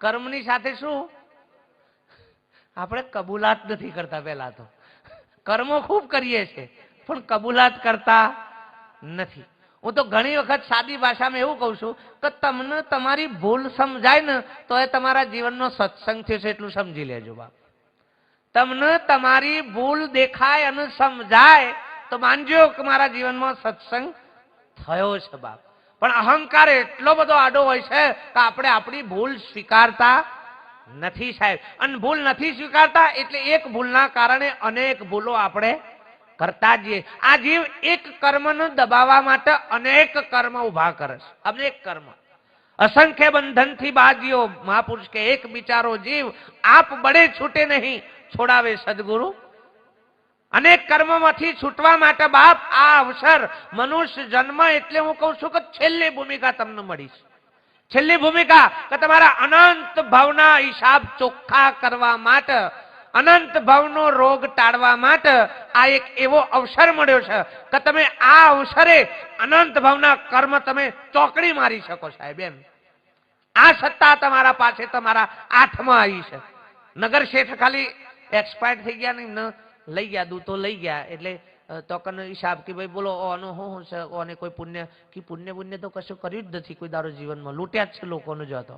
કર્મની સાથે શું આપણે કબૂલાત નથી કરતા. પહેલા તો કર્મો ખૂબ કરીએ છીએ પણ કબૂલાત કરતા નથી. હું તો ઘણી વખત સાદી ભાષામાં એવું કહું છું કે તમને તમારી ભૂલ સમજાય ને તો એ તમારા જીવનનો સત્સંગ થયો છે એટલું સમજી લેજો બાપ. તમને તમારી ભૂલ દેખાય અને સમજાય તો માનજો કે મારા જીવનમાં સત્સંગ થયો છે બાપ. પણ અહંકાર એટલો બધો આડો હોય છે કે આપણે આપણી ભૂલ સ્વીકારતા નથી સાહેબ. અને ભૂલ નથી સ્વીકારતા એટલે એક ભૂલના કારણે અનેક ભૂલો આપણે કરતા જઈએ. આ જીવ એક કર્મને દબાવવા માટે અનેક કર્મ ઉભા કરે છે. અનેક કર્મ અસંખ્ય બંધનથી બાજીઓ. મહાપુરુષ કે એક બિચારો જીવ આપ બળે છૂટે નહીં છોડાવે સદગુરુ. અનેક કર્મમાંથી છૂટવા માટે બાપ આ અવસર મનુષ્ય જન્મ એટલે હું કહું છું કે છેલ્લી ભૂમિકા તમને મળી છે. છેલ્લી ભૂમિકા કે તમારા અનંત ભાવના હિસાબ ચોખ્ખા કરવા માટે, અનંત ભાવનો રોગ ટાળવા માટે આ એક એવો અવસર મળ્યો છે કે તમે આ અવસરે અનંત ભાવના કર્મ તમે ચોકડી મારી શકો સાહેબ. એમ આ સત્તા તમારા પાસે તમારા હાથમાં આવી છે. નગર શેઠ ખાલી એક્સપાયર થઈ ગયા નહીં, લઈ ગયા દૂતો લઈ ગયા એટલે તોકન હિસાબ કે ભાઈ બોલો ઓનો શું છે, ઓને કોઈ પુણ્ય કે પુણ્ય પુણ્ય તો કશું કર્યું જ નથી કોઈ દારો જીવનમાં, લૂંટ્યા જ છે લોકોનો જતો.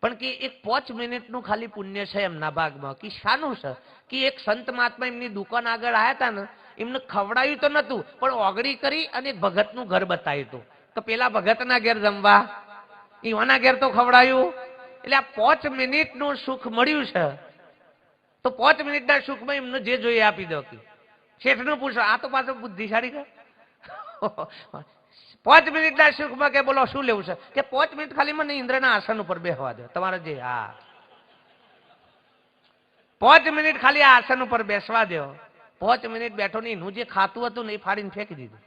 પણ કે એક 5 મિનિટનું ખાલી પુણ્ય છે એમના ભાગમાં. કે શાનું છે કે એક સંત મહાત્મા એમની દુકાન આગળ આવ્યા હતા ને, એમને ખવડાવ્યું તો નતું પણ ઓગળી કરી અને એક ભગતનું ઘર બતાવ્યું હતું કે પેલા ભગતના ઘેર જમવા, ઈવાના ઘેર તો ખવડાયું. એટલે આ 5 મિનિટનું સુખ મળ્યું છે તો 5 મિનિટના સુખમાં એમને જે જોઈએ આપી દો. શેઠનું પૂછો આ તો પાછો બુદ્ધિશાળી છે. 5 મિનિટના સુખમાં કે બોલો શું લેવું છે કે 5 મિનિટ ખાલી મને ઇન્દ્રના આસન ઉપર બેસવા દો તમારે જે. હા 5 મિનિટ ખાલી આ આસન ઉપર બેસવા દો. 5 મિનિટ બેઠો નહીં, હું જે ખાતું હતું ને એ ફાડીને ફેંકી દીધું.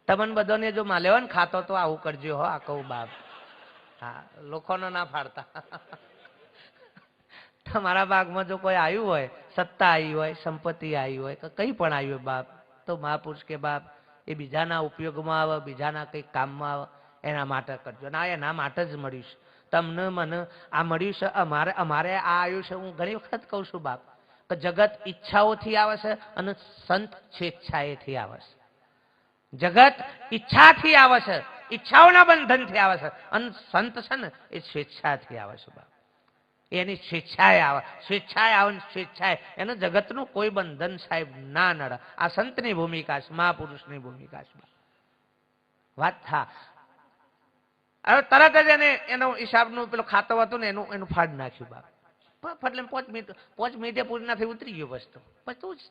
તમને બધાને જો માલે હોય ને ખાતો તો આવું કરજો હો. આ કહું બાપ. હા લોકોનો ના ફાડતા. તમારા ભાગમાં જો કોઈ આવ્યું હોય, સત્તા આવી હોય, સંપત્તિ આવી હોય કે કંઈ પણ આવ્યું હોય બાપ, તો મહાપુરુષ કે બાપ એ બીજાના ઉપયોગમાં આવે, બીજાના કંઈક કામમાં આવે એના માટે કરજો. ના એના માટે જ મળ્યું છે તમને, મને આ મળ્યું છે. અમારે આ આવ્યું છે. હું ઘણી વખત કહું છું બાપ કે જગત ઈચ્છાઓથી આવે છે અને સંત સ્વેચ્છાએથી આવે છે. જગત ઈચ્છાથી આવે છે, ઈચ્છાઓના બંધનથી આવે છે, અને સંત છે ને એ સ્વેચ્છાથી આવે છે બાપ. એની સ્વેચ્છાએ આવે, સ્વેચ્છાએ આવે ને સ્વેચ્છાએ. એને જગતનું કોઈ બંધન સાહેબ ના નડે. આ સંતની ભૂમિકા છે, મહાપુરુષની ભૂમિકા છે વાત. હા હવે તરત જ એને એનો હિસાબનું પેલો ખાતો હતું ને એનું ફાડ નાખ્યું બાપ. એટલે 5 મિનિટે પૂરી ના થઈ ઉતરી ગયો વસ્તુ. પછી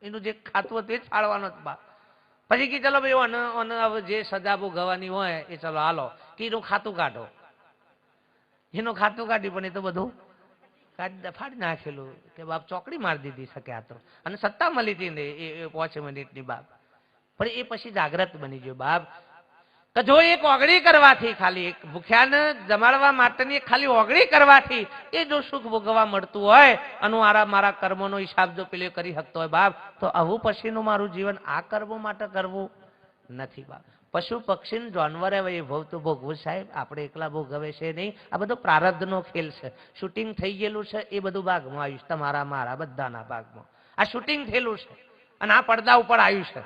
એનું જે ખાતું હતું એ જ ફાળવાનો જ બાપ. પછી કે ચલો ભાઈ જે સજા ભોગવવાની હોય એ ચલો હાલો કે એનું ખાતું કાઢો. એનું ખાતું કાઢ્યું પણ એ તો બધું ફાડી નાખેલું કે બાપ ચોકડી મારી દીધી શકે આ તો. અને સત્તા મળી હતી ને એ 5 મિનિટની બાપ. પણ એ પછી જાગ્રત બની ગયો બાપ કે જો એક ઓગળી કરવાથી, ખાલી એક ભૂખ્યાને જમાડવા માટેની ખાલી ઓગળી કરવાથી એ જો સુખ ભોગવવા મળતું હોય અને મારા કર્મોનો હિસાબ જો પેલો કરી શકતો હોય બાપ, તો આવું પછીનું મારું જીવન આ કર્મો માટે કરવું નથી બાપ. પશુ પક્ષી જાનવરે વૈભવ તો ભોગવું સાહેબ, આપણે એકલા ભોગવે છે નહીં. આ બધો પ્રારબ્ધનો ખેલ છે. શૂટિંગ થઈ ગયેલું છે એ બધું ભાગમાં આવ્યું છે, તમારા મારા બધાના ભાગમાં આ શૂટિંગ થયેલું છે અને આ પડદા ઉપર આવ્યું છે.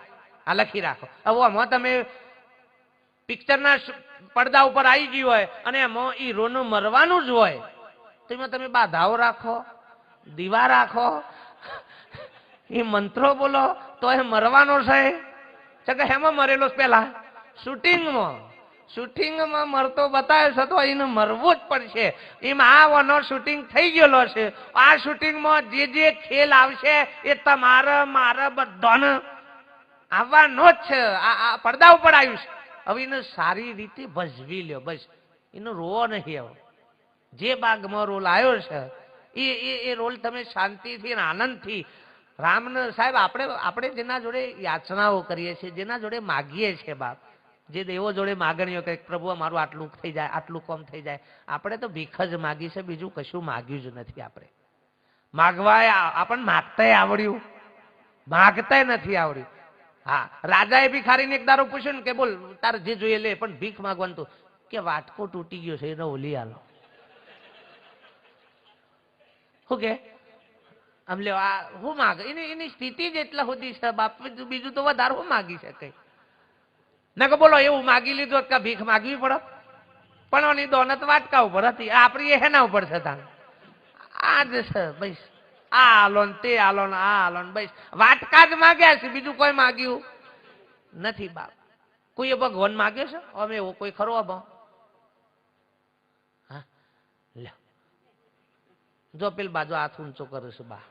આ લખી રાખો. હવે આમાં તમે પિક્ચરના પડદા ઉપર આવી ગયું હોય અને એમાં હીરોનું મરવાનું જ હોય તો એમાં તમે બાધાઓ રાખો, દીવા રાખો, એ મંત્રો બોલો તો એ મરવાનો છે કે હેમાં મરેલો પેલા શૂટિંગમાં મરતો બતાવે છે તો એને મરવું જ પડશે. એમાં આ વનો શૂટિંગ થઈ ગયેલો છે. આ શૂટિંગમાં જે ખેલ આવશે એ મારા બધાને આવવાનો જ છે. આ પડદા ઉપર આવ્યું છે. હવે એને સારી રીતે ભજવી લ્યો બસ. એનો રોવો નહીં. હવે જે ભાગમાં રોલ આવ્યો છે એ રોલ તમે શાંતિથી અને આનંદથી રામને સાહેબ આપણે જેના જોડે યાચનાઓ કરીએ છીએ, જેના જોડે માગીએ છીએ બાપ, જે દેવો જોડે માગણીઓ કે પ્રભુ મારું આટલું થઈ જાય, આટલું કમ થઈ જાય, આપણે તો ભીખ જ માગી છે, બીજું કશું માગ્યું જ નથી. આપણે માગવા આપણને માગતાય આવડ્યું, માગતાય નથી આવડ્યું. હા, રાજાએ ભિખારીને એક દારો પૂછ્યું ને કે બોલ તારે જે જોઈએ લે, પણ ભીખ માંગવાનું તું. કે વાટકો તૂટી ગયો છે, એને ઓલી આલો. શું કે આમ લ્યો આ શું માગે, એની સ્થિતિ જ એટલા સુધી છે બાપ, બીજું તો વધારે શું માગી શકે. ના કે બોલો એવું માગી લીધું કે ભીખ માગવી પડે, પણ ઓની દોનત વાટકા ઉપર હતી, આપણી એ હેના ઉપર છે તાણ આ જ છે ભાઈ, આ આલો ને તે આલો ને આ આલો ને ભાઈ, વાટકા જ માગ્યા છે, બીજું કોઈ માગ્યું નથી બાપ. કોઈએ ભગવાન માગ્યો છે અમે એવો કોઈ ખરો અભાવ? હા લે જો પેલી બાજુ હાથ ઊંચો કરે છે બા.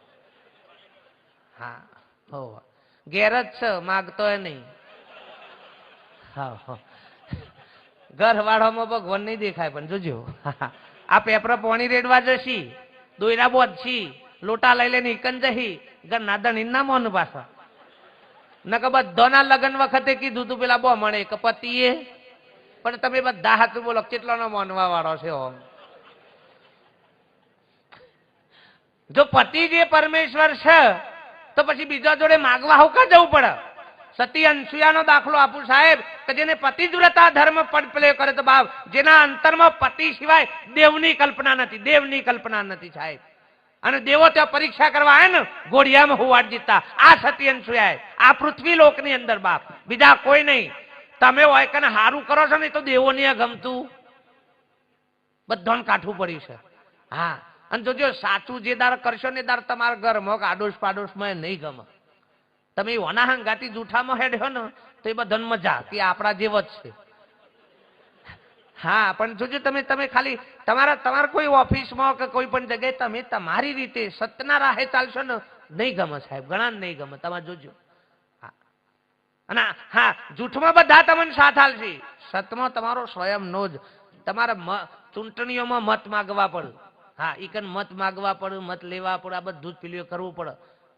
હા હો ઘેર જ છે, માગતો એ નહીં. હા ઘર વાળામાં ભગવાન નહીં દેખાય, પણ જોજો આ પેપર પોણી રેડવા જશી, દોયરા બોધશી, લોટા લઈ લઈને ઈકન જહી, ઘરના ધણી ના મોન પાછા નકર બધાના લગ્ન વખતે કીધું તું પેલા બો મળે કે પતિએ, પણ તમે બધા હાથ બોલો કેટલો નો માનવા વાળો છે. જો પતિ જે પરમેશ્વર છે તો પછી બીજા જોડે માગવા હું કા જવું પડે? સતી અનસુયાનો દાખલો આપું સાહેબ, કે જેને પતિવ્રતા ધર્મ પ્લે કરે તો બાપ, જેના અંતરમાં પતિ સિવાય દેવની કલ્પના નથી, દેવની કલ્પના નથી સાહેબ. અને દેવો ત્યાં પરીક્ષા કરવા આવે ને ઘોડિયામાં હુવાડ જીતતા આ સતી અનસુયા, આ પૃથ્વી લોકની અંદર બાપ, બીજા કોઈ નહીં. તમે હોય કે હારું કરો છો ને તો દેવો ને ગમતું, બધાને કાઠું પડ્યું છે. હા અને જોજો સાચું જે દાર કરશો ને દાર તમારા ઘરમાં આડોશ પાડોશમાં નહીં ગમે. તમે ઓના હંગાતી જૂઠામાં હેડ્યો ને તો એ બધાને મજા કે આપણા જેવો જ છે. હા પણ જોજો તમે ખાલી તમારા કોઈ ઓફિસમાં કે કોઈ પણ જગ્યાએ તમે તમારી રીતે સત્યના રાહે ચાલશો ને નહીં ગમે સાહેબ, ઘણા નહીં ગમે. તમારે જોજો. અને હા જૂઠમાં બધા તમને સાથ આલશે, સતમાં તમારો સ્વયંનો જ. તમારા ચૂંટણીઓમાં મત માગવા પડે, હા ઈકન મત માગવા પડે, મત લેવા પડે, આ બધું જ પેલું કરવું પડે.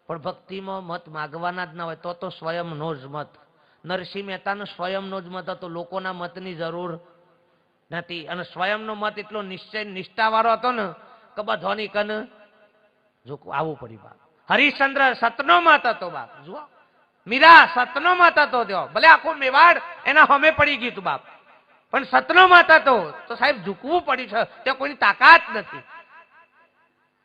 પણ ભક્તિમાં મત માગવાના જ ના હોય તો સ્વયંનો જ મત. નરસિંહ મહેતાનો સ્વયંનો જ મત હતો, લોકોના મતની જરૂર નથી. અને સ્વયંનો મત એટલો નિશ્ચય નિષ્ઠાવાળો હતો ને કે બધાની કન જો આવવું પડ્યું બાપ. હરિશ્ચંદ્ર સતનો મત હતો બાપ, જુઓ મીરા સતનો મત હતો, ત્યો ભલે આખું મેવાડ એના હમે પડી ગયું હતું બાપ, પણ સતનો મત હતો તો સાહેબ ઝૂકવું પડ્યું છે, ત્યાં કોઈની તાકાત નથી.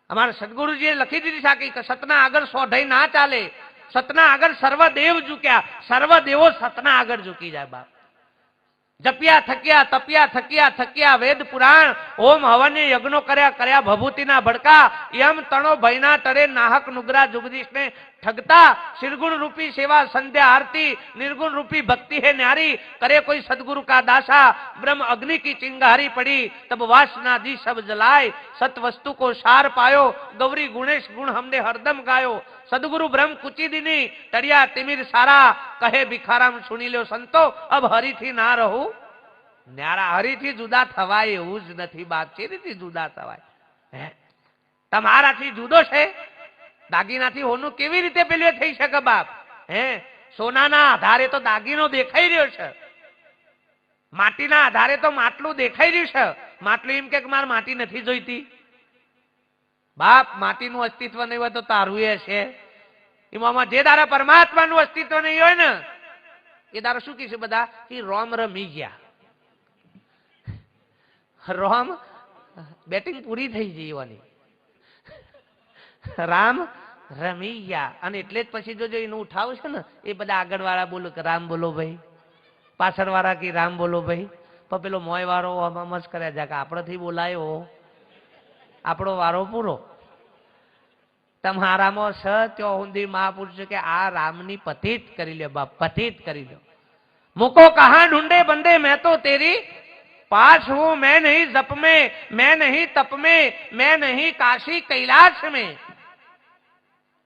અમારા સદગુરુજીએ લખી દીધી સાકી કે સતના આગળ સોઢઈ ના ચાલે, સતના આગળ સર્વદેવ ઝૂક્યા, સર્વદેવો સતના આગળ ઝૂકી જાય બાપ. જપ્યા થક્યા તપ્યા થક્યા થક્યા વેદ પુરાણ ઓમ હવને યજ્ઞો કર્યા ભભૂતિના ભડકા, યમ તણો ભયના તરે નાહક નુગરા જુગદીશને ઠગતા, શિરગુણ રૂપી સેવા સંધ્યા આરતી, નિર્ગુણ रूपी भक्ति है न्यारी, करे कोई सदगुरु का दासा, ब्रह्म अग्नि की चिंगारी पड़ी, तब वासना दी सब जलाए, सत वस्तु को सार पायो, गौरी गुणेश गुण हमने हरदम गायो, सदगुरु ब्रह्म कुची दिनी तड़िया तिमिर सारा, कहे भिखाराम सुनी लो संतो, अब हरि थी ना रहू न्यारा. હરીથી જુદા થવાય એવું જ નથી બાપ, કેરીથી જુદા થવાય? હે તમારાથી જુદો છે? દાગીનાથી હોનું કેવી રીતે પેલું થઈ શકે બાપ? હે સોનાના આધારે તો દાગીનો દેખાઈ રહ્યો છે, માટીના આધારે તો માટલું દેખાઈ રહ્યું છે. માટલું એમ કે મારે માટી નથી જોઈતી બાપ, માટીનું અસ્તિત્વ નહીં હોય તો તારું એ છે. એમાં જે દારા પરમાત્માનું અસ્તિત્વ નહીં હોય ને એ દારા શું કહેશે બધા કે રોમ રમી ગયા, રોમ બેટિંગ પૂરી થઈ જવાની, રામ રમી ગયા. અને એટલે જ પછી જો એનું ઉઠાવશે ને એ બધા આગળ વાળા બોલો કે રામ બોલો ભાઈ, પાછળ વાળા કે રામ બોલો ભાઈ, પણ પેલો મોય વાળો મસ્ત કર્યા જા કે આપણેથી બોલાયો, આપણો વારો પૂરો. તમારામાં સ ત્યાં સુધી મહાપુરુષ કે આ રામની પતિત કરી લે બાપ, પતિત કરી લો. मुको कहां ढूंढे बंदे मैं तो तेरी पास हूं, मैं नहीं जप में, मैं नहीं तप में, मैं नहीं काशी कैलाश में,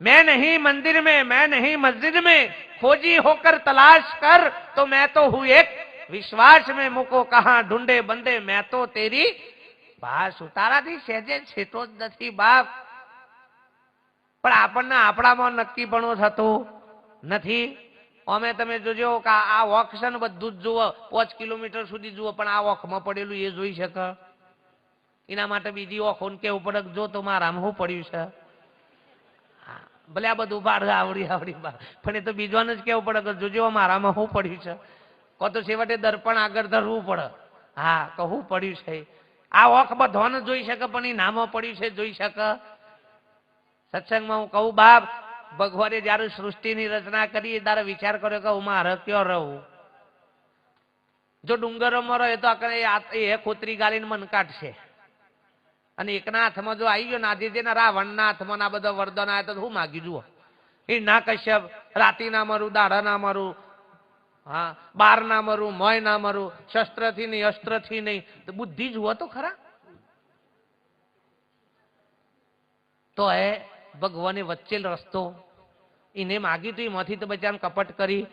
मैं नहीं मंदिर में, मैं नहीं मस्जिद में, खोजी होकर तलाश कर तो मैं तो हूं एक विश्वास में. मुको कहां ढूंढे बंदे मैं तो तेरी पास. ઉતારાથી સહેજે છેટો જ નથી બાપ, પણ આપણને આપણામાં નક્કીપણું થતું નથી. અમે તમે જોજો કે આ વોક છે ને બધું જ જુઓ, 5 કિલોમીટર સુધી જુઓ, પણ આ વોકમાં પડેલું એ જોઈ શકે? એના માટે બીજી વોખોને કેવું પડે જો તો મારામાં શું પડ્યું છે. ભલે આ બધું બાર આવડી બાર, પણ એ તો બીજવાને જ કેવું પડે કે જોજો મારામાં શું પડ્યું છે. કો તો છેવટે દર્પણ આગળ ધરવું પડે. હા, તો શું પડ્યું છે. આ ઓખ બધોને જોઈ શકે, પણ એ નામો પડ્યું છે જોઈ શકે. સત્સંગમાં હું કહું બાપ, ભગવાને જયારે સૃષ્ટિની રચના કરી ત્યારે વિચાર કર્યો કે હું મારે ક્યો રહું. જો ડુંગરોમાં રહે તો એ ખોતરી ગાલીને મન કાઢશે, અને એકના હાથમાં જો આવી ગયો નાદીજીના રાવણના હાથમાં ના બધા વરદાન આવ્યા તો શું માગી જુઓ. એ ના કશ્યપ રાતી ના મરું, દાડા ના મરું, હા બાર ના મરું, મોય ના મરું, શસ્ત્રથી નહીં અસ્ત્રથી નહીં, તો બુદ્ધિ જુઓ તો ખરા. તો એ ભગવાને વચ્ચે રસ્તો એને માગ્યું હતું, એમાંથી તો બચારાને કપટ કરી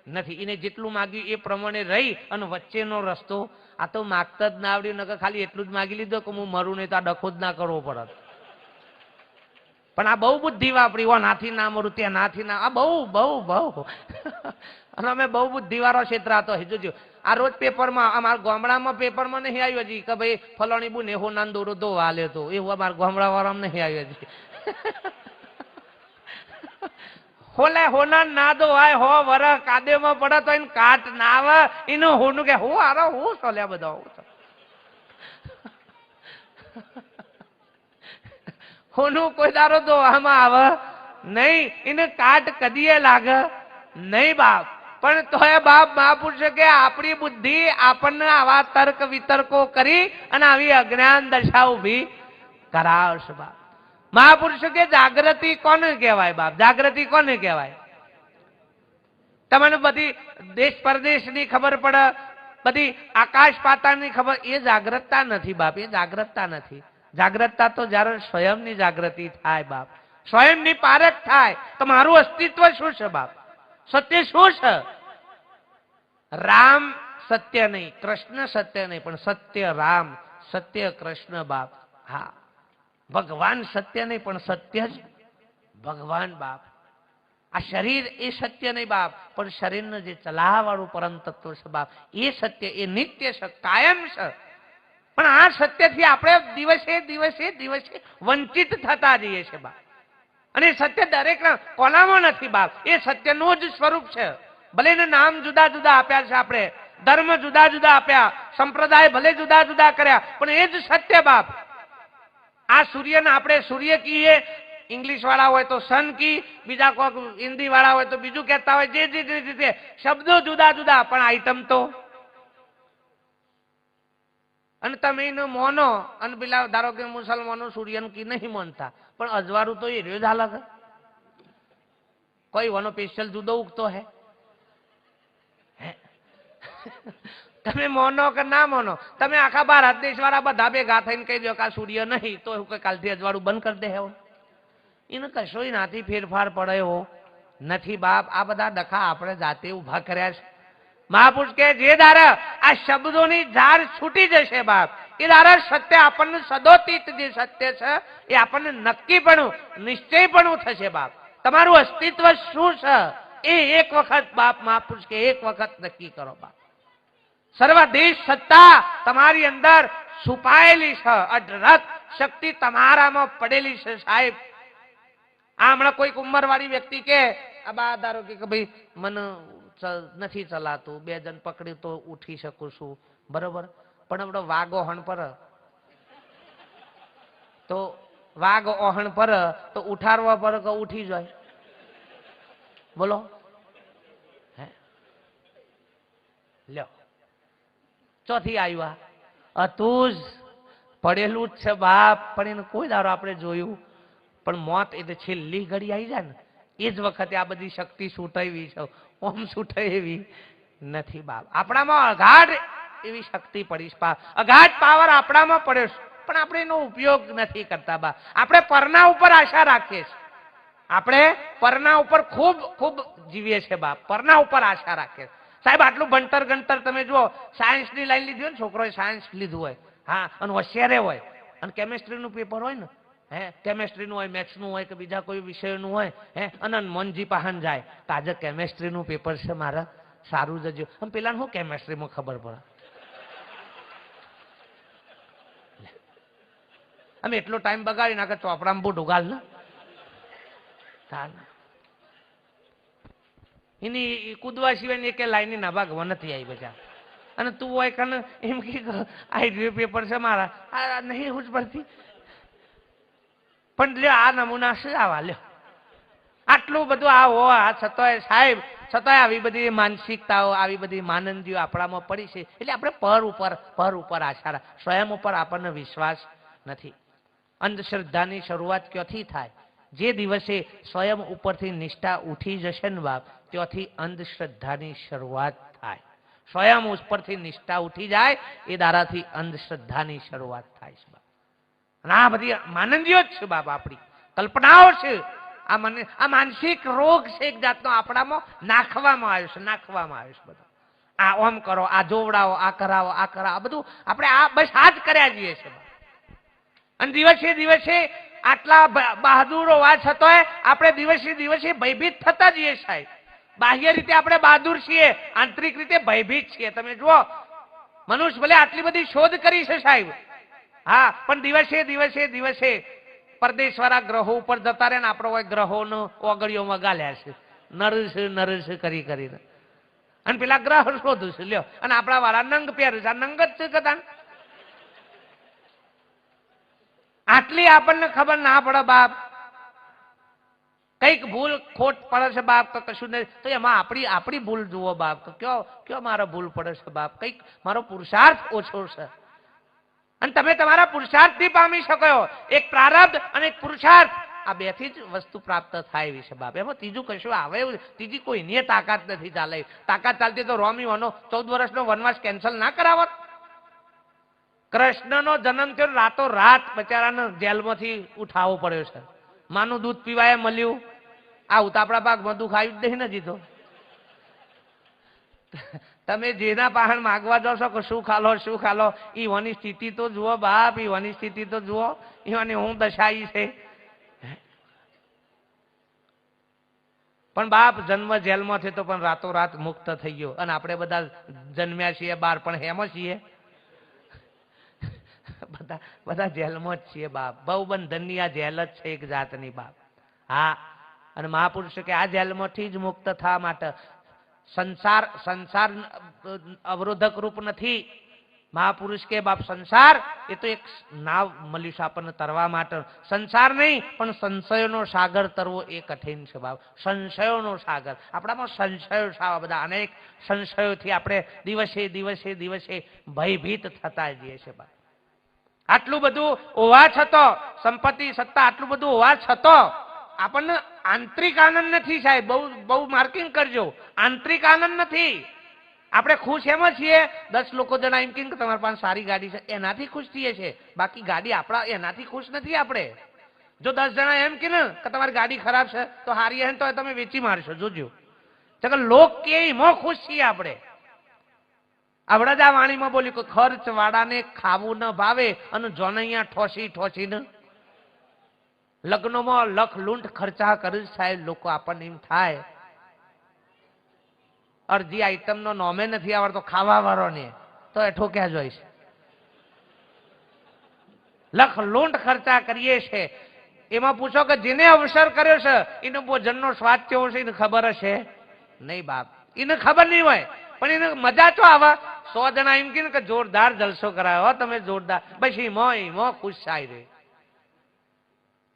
નથી. એને જેટલું માગ્યું એ પ્રમાણે રહી અને વચ્ચેનો રસ્તો આ તો માગતા જ ના આવડ્યું. નકર ખાલી એટલું જ માગી લીધું કે હું મરું નહીં તો આ ડખો જ ના કરવો પડે. પણ આ બહુ બુદ્ધિ વાપરી, ઓ નાથી ના મરું ત્યાં નાથી ના, આ બહુ બહુ બહુ અને અમે બહુ બુદ્ધિવાળો ક્ષેત્ર હતો. જોજો આ રોજ પેપરમાં, અમારા ગામડામાં પેપરમાં નહીં આવ્યું હજી કે ભાઈ ફલાણી બુને હો ના દોરો દો હાલે, તો એવું અમારા ગામડા વાળામાં નહીં આવ્યું હજી. હોલે હોના ના દો આય હો વર કાદેમાં પડે તો એને કાટ ના આવે, એનું હોનું કે હું આરો હું સોલ્યા બધા હોનું કોઈ દારો તો આમાં આવે નહીં, એને કાટ કદીએ લાગે નહીં બાપ. પણ તો એ બાપ મહાપુરુષ કે આપણી બુદ્ધિ આપણને આવા તર્ક વિતર્કો કરી અને આવી અજ્ઞાન દશા ઉભી કરાવશે બાપ. મહાપુરુષ કે જાગૃતિ કોને કહેવાય બાપ? જાગૃતિ કોને કહેવાય? તમને બધી દેશ પરદેશની ખબર પડે, બધી આકાશ પાતાળની ખબર, એ જાગૃતતા નથી બાપ. એ જાગૃતતા નથી. જાગૃતતા તો જયારે સ્વયંની જાગૃતિ થાય બાપ, સ્વયંની પારખ થાય તો મારું અસ્તિત્વ શું છે બાપ, સત્ય શું છે. રામ સત્ય નહીં, કૃષ્ણ સત્ય નહીં, પણ સત્ય રામ, સત્ય કૃષ્ણ બાપ. હા, ભગવાન સત્ય નહીં પણ સત્ય જ ભગવાન બાપ. આ શરીર એ સત્ય નહીં બાપ, પણ શરીરને જે ચલાવવાળું પરમ તત્વ છે બાપ, એ સત્ય, એ નિત્ય છે, કાયમ છે. પણ આ સત્યથી આપણે દિવસે દિવસે દિવસે વંચિત થતા જઈએ છીએ બાપ. અને સત્ય દરેકના કોનામાં નથી બાપ, એ સત્યનું જ સ્વરૂપ છે. ભલે એને નામ જુદા જુદા આપ્યા છે, આપણે ધર્મ જુદા જુદા આપ્યા, સંપ્રદાય ભલે જુદા જુદા કર્યા, પણ એ જ સત્ય બાપ. આ સૂર્યને આપણે સૂર્ય કહીએ, ઇંગ્લિશ વાળા હોય તો સન કી, બીજા કોઈ હિન્દી વાળા હોય તો બીજું કહેતા હોય, જે રીતે શબ્દો જુદા જુદા, પણ આઈટમ તો. અને તમે એને મોનો, અને પેલા ધારો કે મુસલમાનો સૂર્યન કી નહીં માનતા, પણ અજવાળું તો એ રહ્યો જ હાલત. કોઈ વાનો સ્પેશિયલ જુદો ઉગતો હે? તમે મોનો કે ના મોનો, તમે આખા ભારત દેશ વાળા બધા ભેગા થઈને કહી દો કે આ સૂર્ય નહીં, તો એવું કાલથી અજવાળું બંધ કરી દે. એને કશોય નાથી ફેરફાર પડે એવો નથી બાપ. આ બધા ડખા આપણે જાતે ઉભા કર્યા છે. મહાપુરુષ કે જે દારા આ શબ્દોની ધાર છૂટી જશે બાપ, એ દારા સત્ય આપણને સદોતિત જે સત્ય છે એ આપણને નક્કીપણું, નિશ્ચયપણું થશે બાપ. તમારું અસ્તિત્વ શું છે એ એક વખત બાપ મહાપુરુષ કે એક વખત નક્કી કરો બાપ. સર્વદેશ સત્તા તમારી અંદર છુપાયેલી છે, અઢળક શક્તિ તમારામાં પડેલી છે સાહેબ. આ હમણાં કોઈક ઉંમરવાળી વ્યક્તિ કે આ બા ધારો કે ભાઈ મને નથી ચલાતું, 2 જણ પકડી તો ઉઠી શકું છું, બરોબર, પણ આપણો વાઘ ઓહણ પર તો વાઘ ઓહણ પર તો ઉઠાડવા પર કે ઉઠી જાય? બોલો હે લ્યો ચોથી આવ્યા તું જ પડેલું જ છે બાપ. પણ એને કોઈ દારો આપણે જોયું, પણ મોત એ તો છેલ્લી ઘડી આવી જાય ને એ જ વખતે આ બધી શક્તિ છૂટાવી છે. ઓમ છૂટે એવી નથી બાપ. આપણામાં અગાઢ એવી શક્તિ પડી છે બાપ, અગાઢ પાવર આપણામાં પડ્યો છે, પણ આપણે એનો ઉપયોગ નથી કરતા બાપ. આપણે પરના ઉપર આશા રાખીએ છીએ, આપણે પરના ઉપર ખૂબ ખૂબ જીવીએ છીએ બાપ, પરના ઉપર આશા રાખીએ. સાહેબ આટલું ભણતર ગણતર તમે જુઓ, સાયન્સની લાઈન લીધી હોય ને, છોકરોએ સાયન્સ લીધું હોય, હા, અને હોશિયારે હોય, અને કેમેસ્ટ્રીનું પેપર હોય ને, હે કેમેસ્ટ્રીનું હોય, મેથ્સનું હોય કે બીજા કોઈ વિષયનું હોય, હે અને મનજી પાહન જાય તો આજે કેમેસ્ટ્રીનું પેપર છે મારે સારું જજો. આમ પેલાને શું કેમેસ્ટ્રીમાં ખબર પડે? અમે એટલો ટાઈમ બગાડી નાખે ચોપડામાં બહુ ઢોગાલ ને. એની કૂદવા સિવાય એક લાઈન ના ભાગમાં નથી આવી બધા. અને તું હોય કને એમ કે આ પેપર છે મારા, આ નહીં હું જ પડતી. પણ લ્યો આ નમૂના શું આવા લ્યો, આટલું બધું આ હો આ છતાંય સાહેબ, છતાંય આવી બધી માનસિકતાઓ, આવી બધી માનંદીઓ આપણામાં પડી છે. એટલે આપણે પર ઉપર આશા, સ્વયં ઉપર આપણને વિશ્વાસ નથી. અંધશ્રદ્ધાની શરૂઆત ક્યાંથી થાય? જે દિવસે સ્વયં ઉપરથી નિષ્ઠા ઉઠી જશે ને બાપ, ત્યાંથી અંધશ્રદ્ધાની શરૂઆત થાય. સ્વયં ઉપરથી નિષ્ઠા ઉઠી જાય એ દારાથી અંધશ્રદ્ધાની શરૂઆત થાય છે બાપ. અને આ બધી માનંદીઓ જ છે બાપ, આપણી કલ્પનાઓ છે. આ માનસિક રોગ છે એક જાતનો આપણામાં નાખવામાં આવ્યો છે, નાખવામાં આવ્યો છે બધો. આ ઓમ કરો, આ જોવડાવો, આ કરાવો, આ કરાવો, બધું આપણે આ બસ આ જ કર્યા જઈએ છે. અને દિવસે દિવસે આટલા બહાદુરો હોવા છતાંય આપણે દિવસે દિવસે ભયભીત થતા જઈએ સાહેબ. બાહ્ય રીતે આપણે બહાદુર છીએ, આંતરિક રીતે ભયભીત છીએ. તમે જુઓ, મનુષ્ય ભલે આટલી બધી શોધ કરી છે સાહેબ, હા, પણ દિવસે દિવસે દિવસે પરદેશ વાળા ગ્રહો ઉપર જતા રહે ને આપણો હોય ગ્રહોનો ઓગળીઓમાં ગાલ્યા છે, નરસ કરી કરીને. અને પેલા ગ્રહ શોધું છે લ્યો, અને આપણા વાળા નંગ પહેરું છે. આ નંગ જ છે કદાચ. આટલી આપણને ખબર ના પડે બાપ, કઈક ભૂલ ખોટ પડે છે બાપ તો કશું નહીં, તો એમાં આપણી ભૂલ જુઓ બાપ, તો કયો મારો ભૂલ પડે છે બાપ, કઈક મારો પુરુષાર્થ ઓછો છે. અને તમે તમારા પુરુષાર્થથી પામી શકો. એક પ્રારબ્ધ અને એક પુરુષાર્થ, આ બે થી જ વસ્તુ પ્રાપ્ત થાય એવી છે બાપ. એમાં ત્રીજું કશું આવે એવું, ત્રીજી કોઈની તાકાત નથી ચાલે. તાકાત ચાલતી તો રોમીઓનો 14 વર્ષનો વનવાસ કેન્સલ ના કરાવત. કૃષ્ણનો જન્મ થયો, રાતો રાત બચારાને જેલમાંથી ઉઠાવવો પડ્યો છે. માનું દૂધ પીવાય મળ્યું, આ ઉતાપડા ભાગમાં દુઃખ આવ્યું જ નહીં ને જીતો. તમે જેના પાસે માગવા જાવ છો કે શું ખાલો શું ખાલો, ઈવાની સ્થિતિ તો જુઓ બાપ, ઈવાની સ્થિતિ તો જુઓ, ઈવાની હું દશાઈ છે. પણ બાપ જન્મ જેલમાં છે તો પણ રાતોરાત મુક્ત થઈ ગયો. અને આપણે બધા જન્મ્યા છીએ બાર, પણ હેમાં છીએ બધા જેલમાં જ છીએ બાપ. બહુ બંધનની આ જેલ જ છે એક જાતની બાપ. હા, અને મહાપુરુષ કે આ જેલમાંથી જ મુક્ત થવા માટે સંસાર અવરોધક રૂપ નથી. મહાપુરુષ કે બાપ સંસાર એ તો એક નાવ મળ્યું છે આપણને તરવા માટે. સંસાર નહીં પણ સંશયોનો સાગર તરવો એ કઠિન છે બાપ. સંશયોનો સાગર, આપણામાં સંશયો છે, બધા અનેક સંશયોથી આપણે દિવસે દિવસે દિવસે ભયભીત થતા જઈએ છીએ બાપ. આટલું બધું હોવા છતાં, સંપત્તિ સત્તા આટલું બધું હોવા છતાં આપણને આંતરિક આનંદ નથી સાહેબ. બહુ માર્કિંગ કરજો, આંતરિક આનંદ નથી. આપણે ખુશ એમ છીએ, 10 લોકો જણા એમ કે તમારી પાસે સારી ગાડી છે એનાથી ખુશ થઈએ છીએ, બાકી ગાડી આપણા એનાથી ખુશ નથી આપણે. જો 10 જણા એમ કે ને કે તમારી ગાડી ખરાબ છે તો હારી હે તો તમે વેચી મારશો, જોજો. લોક કે એમાં ખુશ છીએ આપણે. આવડા જ આ વાણીમાં બોલ્યું કે ખર્ચ વાળાને ખાવું ન ભાવે અને જોનૈયા ઠોસીને લગ્નોમાં લખ લૂંટ ખર્ચા કરે સાહેબ. લોકો આપણને એમ થાય અડધી આઈટમ નો નોમે નથી આવડતો ખાવા વાળો ને, તો એ ઠોક્યા જોઈશ. લખ લૂંટ ખર્ચા કરીએ છે. એમાં પૂછો કે જેને અવસર કર્યો છે એનો ભોજનનો સ્વાદ કેવો છે એને ખબર હશે નહીં બાપ. એને ખબર નહીં હોય પણ એને મજા તો આવે. 100 જણા એમ કે જોરદાર જલસો કરાયો તમે, જોરદાર, બસ એમાં ખુશ થાય રે.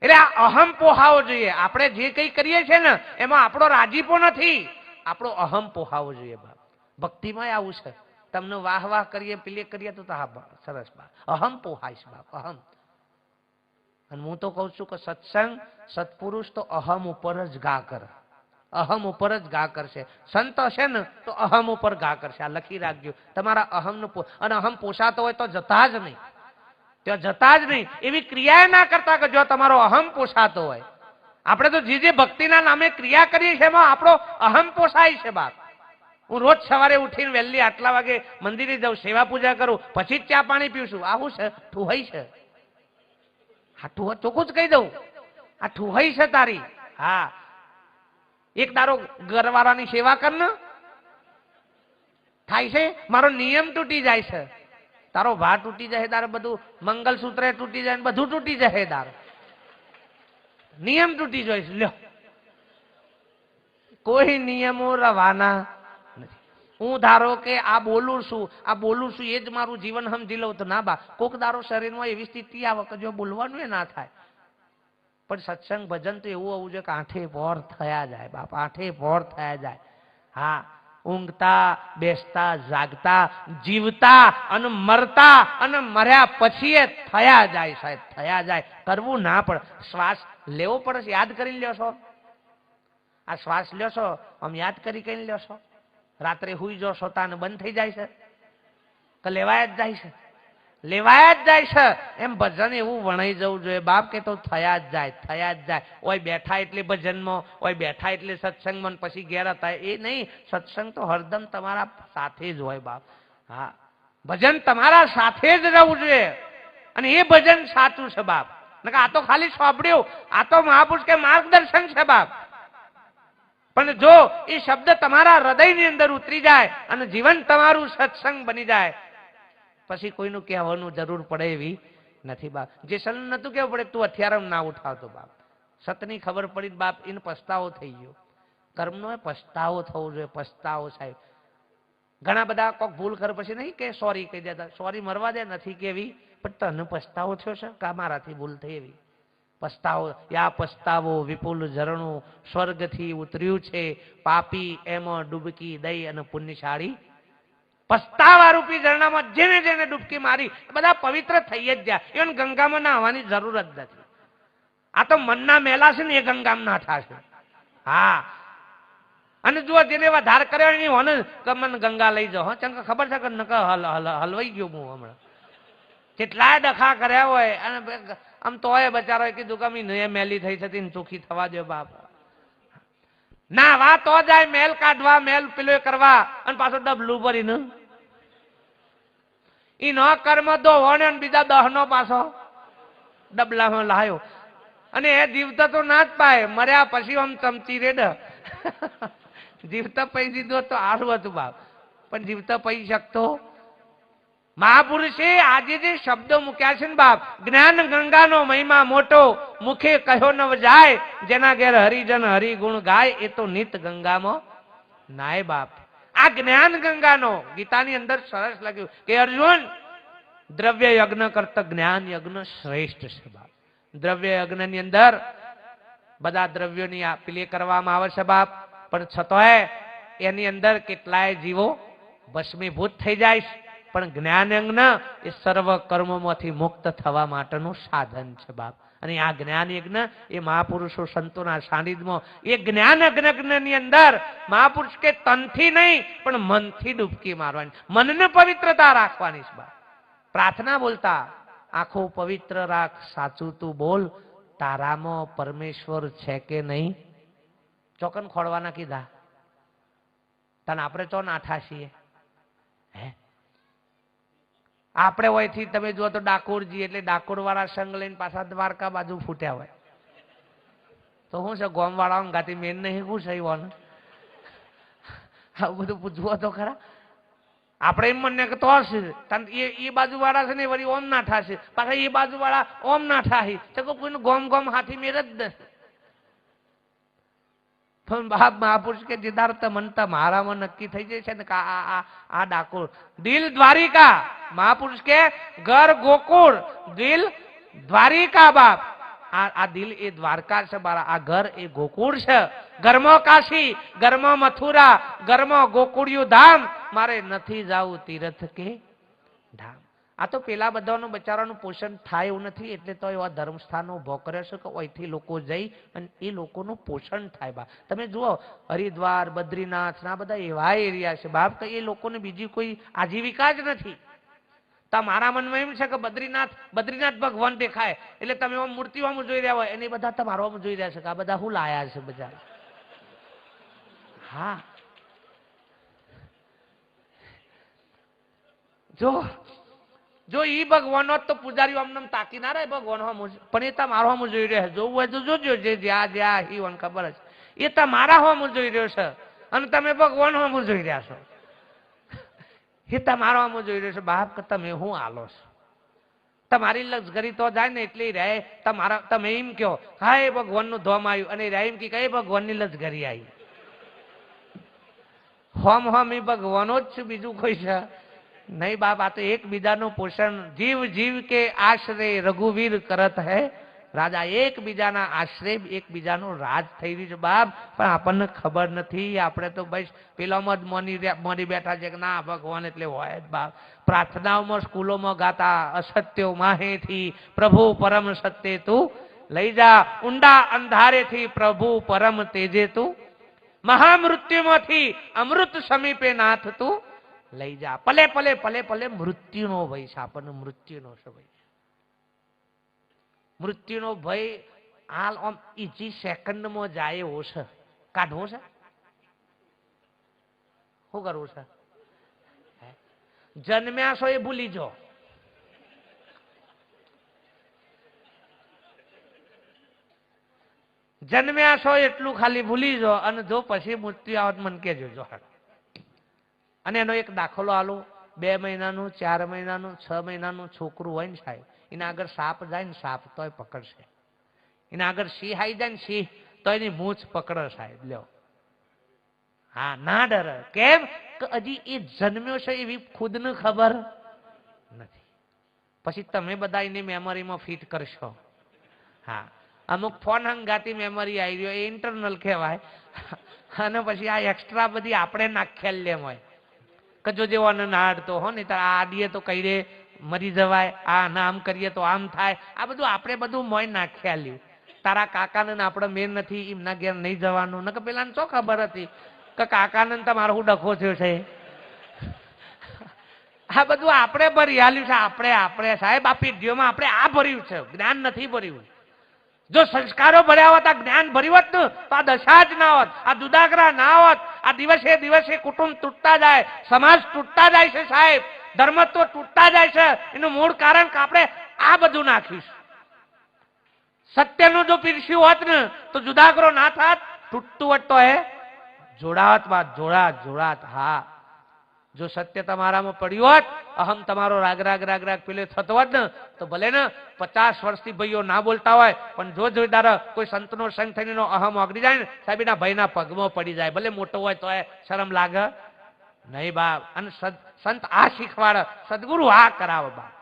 એટલે આ અહમ પોહાવો જોઈએ. આપણે જે કઈ કરીએ છીએ ને એમાં આપણો રાજીપો નથી, આપણો અહમ પોહાવો જોઈએ બાપ. ભક્તિમાં આવું છે, તમને વાહ વાહ કરીએ પેલે કરીએ તો હા સરસ બાપ, અહમ પોહાઈશ બાપ, અહમ. અને હું તો કઉ છું કે સત્સંગ સત્પુરુષ તો અહમ ઉપર જ ગા કરે, અહમ ઉપર જ ગા કરશે. સંત હશે ને તો અહમ ઉપર ગા કરશે. આ લખી રાખજો તમારા અહમનું. અને અહમ પોષાતો હોય તો જતા જ નહીં, ત્યાં જતા જ નહીં. એવી ક્રિયા ના કરતા કે જો તમારો અહમ પોષાતો હોય. આપણે તો જે ભક્તિના નામે ક્રિયા કરીએ છીએ એમાં આપણો અહમ પોષાય છે બાપ. હું રોજ સવારે ઉઠીને વહેલી આટલા વાગે મંદિરે જાઉં, સેવા પૂજા કરું, પછી જ ચા પાણી પીવું છું. આવું છે ઠુહઈ છે. હા ઠુહ ચોખ્ખું જ કહી દઉં, આ ઠુહઈ છે તારી. હા, એક દારો ઘરવાળાની સેવા કર ને થાય છે, મારો નિયમ તૂટી જાય છે. તારો ભા તૂટી જાય તારે, બધું મંગલસૂત્ર તૂટી જાય, બધું તૂટી જાય તારે, નિયમ તૂટી જાય. લ્યો કોઈ નિયમો રવાના નથી. હું ધારો કે આ બોલું છું એ જ મારું જીવન સમજી લઉં તો ના બા, કોક દારો શરીરમાં એવી સ્થિતિ આવે કે જો બોલવાનું એ ના થાય. પણ સત્સંગ ભજન તો એવું હોવું જોઈએ કે આંઠે પોર થયા જાય બાપ, આંઠે પોર થયા જાય. હા, ઊંઘતા બેસતા જાગતા જીવતા અને મરતા અને મર્યા પછી એ થયા જાય સાહેબ, થયા જાય. કરવું ના પડે. શ્વાસ લેવો પડે, યાદ કરી લ્યો છો. આ શ્વાસ લ્યો છો આમ યાદ કરી કઈ લ્યો છો. રાત્રે હુઈ જો સોતાને બંધ થઈ જાય છે કે લેવાય જ જાય છે? લેવાયા જ જાય છે. એમ ભજન એવું વણાઈ જવું જોઈએ બાપ કે તો થયા જ જાય, થયા જ જાય. ઓય બેઠા એટલે ભજનમાં, ઓય બેઠા એટલે સત્સંગમાં, પછી ઘેર હતા એ નહીં. સત્સંગ તો હરદમ તમારા સાથે જ હોય બાપ. હા, ભજન તમારા સાથે જ રહેવું જોઈએ અને એ ભજન સાચું છે બાપ. આ તો ખાલી સાંભળ્યું, આ તો મહાપુરુષ કે માર્ગદર્શન છે બાપ. પણ જો એ શબ્દ તમારા હૃદયની અંદર ઉતરી જાય અને જીવન તમારું સત્સંગ બની જાય પછી કોઈનું કહેવાનું જરૂર પડે એવી નથી બાપ. જે સલ નતું કેવું પડે તું હથિયાર ના ઉઠાવતો બાપ. સતની ખબર પડી બાપ, એને પસ્તાવો થઈ ગયો. કર્મનો પસ્તાવો થવો જોઈએ, પસ્તાવો સાહેબ. ઘણા બધા કોઈક ભૂલ કરે પછી નહીં કે સોરી કહી દેતા, સોરી મરવા દે નથી કેવી, પણ તને પસ્તાવો થયો છે કે મારાથી ભૂલ થઈ એવી. પસ્તાવો, યા પસ્તાવો વિપુલ ઝરણું સ્વર્ગથી ઉતર્યું છે, પાપી એમાં ડૂબકી દઈ અને પુણ્યશાળી પસ્તાવા રૂપી ઝરણામાં જેને જેને ડૂબકી મારી બધા પવિત્ર થઈ જ જાય. even ગંગામાં નાહવાની જરૂર જ નથી. આ તો મનના મેલા છે ને એ ગંગામાં ના થશે. હા, અને જો જેને વધાર કર્યો એની હોને મને ગંગા લઈ જાઓ. ચમ કે ખબર છે કે નકર હલવાઈ ગયો હું હમણાં. કેટલાય ડખા કર્યા હોય અને આમ તોય બચારો કીધું કે અમે મેલી થઈ હતી ચોખ્ખી થવા દો બાપ. ના વા તો જાય મેલ કાઢવા, મેલ પેલો કરવા અને પાછો ડબલું ભરીને ઈ નો કર્મ દો વણે બીજા 10 નો પાછો ડબલામાં લાયો. અને એ જીવતા તો ના જ પાય, મર્યા પછી આમ ચમચી રેડ. જીવતા પૈ દીધો તો સારું હતું બાપ, પણ જીવતા પૈ શકતો. મહાપુરુષે આજે જે શબ્દો મૂક્યા છે ને બાપ, જ્ઞાન ગંગાનો મહિમા મોટો, મુખે કહ્યો ન જાય, જેના ઘેર હરિજન હરિગુણ ગાય, એ તો નિત ગંગામાં નાય બાપ. આ જ્ઞાન ગંગાનો ગીતાની અંદર સરસ લખ્યું કે અર્જુન દ્રવ્ય યજ્ઞ કરતા જ્ઞાન યજ્ઞ શ્રેષ્ઠ છે બાપ. દ્રવ્ય યજ્ઞ ની અંદર બધા દ્રવ્યોની પેલી કરવામાં આવે છે બાપ, પણ છતાંય એની અંદર કેટલાય જીવો ભસ્મીભૂત થઈ જાય છે. પણ જ્ઞાન યજ્ઞ એ સર્વ કર્મોમાંથી મુક્ત થવા માટેનું સાધન છે બાપ. અને આ જ્ઞાન યજ્ઞ એ મહાપુરુષો સંતોના સાનિધ્યમાં એ જ્ઞાન યજ્ઞની અંદર મહાપુરુષ કે તનથી નહીં પણ મનથી ડૂબકી મારવાની, મનને પવિત્રતા રાખવાની છે બાપ. પ્રાર્થના બોલતા આંખો પવિત્ર રાખ, સાચું તું બોલ, તારામાં પરમેશ્વર છે કે નહીં. ચોકન ખોડવાના કીધા તને આપણે ચો નાઠા છીએ. હે આપણે હોયથી તમે જુઓ તો ડાકોરજી એટલે ડાકોર વાળા સંગ લઈને પાછા દ્વારકા બાજુ ફૂટ્યા હોય તો શું છે ગોમ વાળા ગાતી મેન નહીં શું છે આવું બધું પૂછવું તો ખરા. આપણે એમ મને કે તો એ બાજુ વાળા છે ને વળી ઓમ ના થાશે, પાછા એ બાજુ વાળા ઓમ ના થાહી તો કોઈનું ગોમ ગોમ હાથી મેર જ નથી. બાપ મહાપુરુષ કે જીદાર્થ મનતા મારામાં નક્કી થઈ જાય છે ને કે આ ડાકોર દિલ દ્વારિકા. મહાપુરુષ કે ઘર ગોકુળ, દિલ દ્વારિકા બાપ. આ દિલ એ દ્વારકા છે બારા, આ ઘર એ ગોકુળ છે. ઘરમાં કાશી, ઘરમાં મથુરા, ઘરમાં ગોકુળિયું ધામ, મારે નથી જાવું તીર્થ કે ધામ. આ તો પેલા બધાનું બચારાનું પોષણ થાય એવું નથી એટલે તો એવા ધર્મસ્થાનો ઉભો કર્યો છે કે અહીંથી લોકો જઈ અને એ લોકોનું પોષણ થાય બા. તમે જુઓ હરિદ્વાર, બદ્રીનાથ આ બધા એવા એરિયા છે બાપ કે એ લોકોને બીજી કોઈ આજીવિકા જ નથી. તમારા મનમાં એમ છે કે બદ્રીનાથ ભગવાન દેખાય એટલે તમે મૂર્તિઓમાં જોઈ રહ્યા હોય એને બધા તમારામાં જોઈ રહ્યા છે કે આ બધા શું લાયા છે બધા. હા, જો ઈ ભગવાન તો પૂજારીઓ અમને તાકી ના રહે ભગવાન, પણ એ તમારો હમ જોઈ રહ્યો છે. જોવું હોય તો જોજો, જે જ્યાં જ્યાં ઈ ખબર છે એ તમારા હમ જોઈ રહ્યો છે અને તમે ભગવાન હમ જોઈ રહ્યા છો. એ તમારો હમ જોઈ રહ્યો છે બાપ કે તમે હું આલો છો. તમારી લશ્કરી તો જાય ને એટલે રહે તમારા, તમે એમ કહો હા એ ભગવાન નું ધોમ આવ્યું અને એમ કે ભગવાન ની લશ્કરી આવી. હોમ હોમ એ ભગવાનો જ છે, બીજું કોઈ છે નહીં બાપ. આ તો એકબીજાનું પોષણ, જીવ જીવ કે આશરે રઘુવીર કરત હે રાજા. એકબીજાના આશ્રય એકબીજાનું રાજ થઈ રહ્યું છે બાપ, પણ આપણને ખબર નથી. આપણે તો બસ પેલામાં જ મની બેઠા છે કે ના ભગવાન એટલે હોય જ બાપ. પ્રાર્થનાઓમાં સ્કૂલોમાં ગાતા અસત્યો માહેથી પ્રભુ પરમ સત્ય તું લઈ જા, ઊંડા અંધારેથી પ્રભુ પરમ તેજે તું, મહામૃત્યુમાંથી અમૃત સમીપે નાથ તું લઈ જા. પલે પલે પલે પલે મૃત્યુનો ભય છે આપણને, મૃત્યુનો છે ભય. મૃત્યુનો ભય હાલ આમ ઈજી સેકન્ડમાં જાય એવો છે. કાઢવો છે, શું કરવું છે? જન્મ્યા છો એ ભૂલી જાઓ, જન્મ્યા છો એટલું ખાલી ભૂલી જાઓ, અને જો પછી મૃત્યુ આવત મને કહેજો. જો અને એનો એક દાખલો આલો. 2 મહિનાનું 4 મહિનાનું 6 મહિનાનું છોકરું હોય ને સાહેબ, એના આગળ સાપ જાય ને સાપ તોય પકડશે. એના આગળ સિંહ આવી જાય ને સિંહ તો એની મૂછ પકડે સાહેબ. લ્યો, હા, ના ડરે. કેમ કે હજી એ જન્મ્યો છે એવી ખુદને ખબર નથી. પછી તમે બધા એની મેમરીમાં ફિટ કરશો. હા, અમુક ફોન હંગાતી મેમરી આવી રહ્યો, એ ઇન્ટરનલ કહેવાય. અને પછી આ એક્સ્ટ્રા બધી આપણે નાખેલ લેમ હોય કે જો જેવાને નાડતો હો ને આ આડીએ તો કઈ રે મરી જવાય, આ ના આમ કરીએ તો આમ થાય. આ બધું આપણે બધું મોય નાખ્યા લ્યું. તારા કાકાને આપણે મેન નથી, એમના ઘેર નહીં જવાનું. ને કે પેલાને શું ખબર હતી કે કાકાને તમારો હું ડખો થયો છે? આ બધું આપણે ભરી હાલ્યું છે. આપણે સાહેબ આ પેઢીઓમાં આપણે આ ભર્યું છે, જ્ઞાન નથી ભર્યું. જો સંસ્કારો ભર્યા હોત, આ જ્ઞાન ભર્યું હોત ને તો આ દશા જ ના હોત, આ દુદાગરા ના હોત. આ દિવસે દિવસે કુટુંબ તૂટતા જાય, સમાજ તૂટતા જાય છે સાહેબ, ધર્મ તો તૂટતા જાય છે. એનું મૂળ કારણ કે આપણે આ બધું નાખ્યું છે. સત્યનું જો પીરસ્યું હોત ને તો જુદાગરો ના થાત. તૂટતું હોત તો એ જોડાત વાત, જોડાત. હા, જો સત્ય તમારામાં પડ્યું હોત, અહમ તમારો રાગ રાગ રાગ રાગ પેલે થતો હોત ને તો ભલે ને 50 વર્ષથી ભાઈઓ ના બોલતા હોય, પણ જો જોઈદાર કોઈ સંતનો સંગ થઈને અહમ ઓગળી જાય ને સાહેબ, એના ભાઈના પગમાં પડી જાય. ભલે મોટો હોય તો એ શરમ લાગે નહીં બાપ. અને સંત આ શીખવાડે, સદગુરુ આ કરાવે બાપ.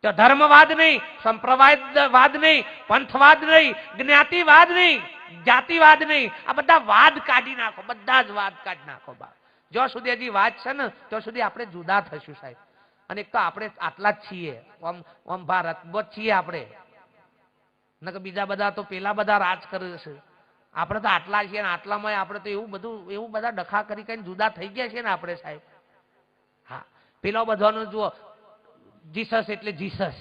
તો ધર્મવાદ નહીં, સંપ્રદાયવાદ નહીં, પંથવાદ નહીં, જ્ઞાતિવાદ નહીં, જાતિવાદ નહીં. આ બધા વાદ કાઢી નાખો, બધા જ વાદ કાઢી નાખો બાપ. જ્યાં સુધી હજી વાત છે ને ત્યાં સુધી આપણે જુદા થશું સાહેબ. અને એક તો આપણે આટલા જ છીએ, આમ ભારતમાં જ છીએ આપણે. ન કે બીજા બધા તો પેલા બધા રાજ કરે છે, આપણે તો આટલા છીએ ને આટલામાં આપણે તો એવું બધા ડખા કરી કઈ જુદા થઈ ગયા છે ને આપણે સાહેબ. હા, પેલો બધાનો જુઓ, જીસસ એટલે જીસસ,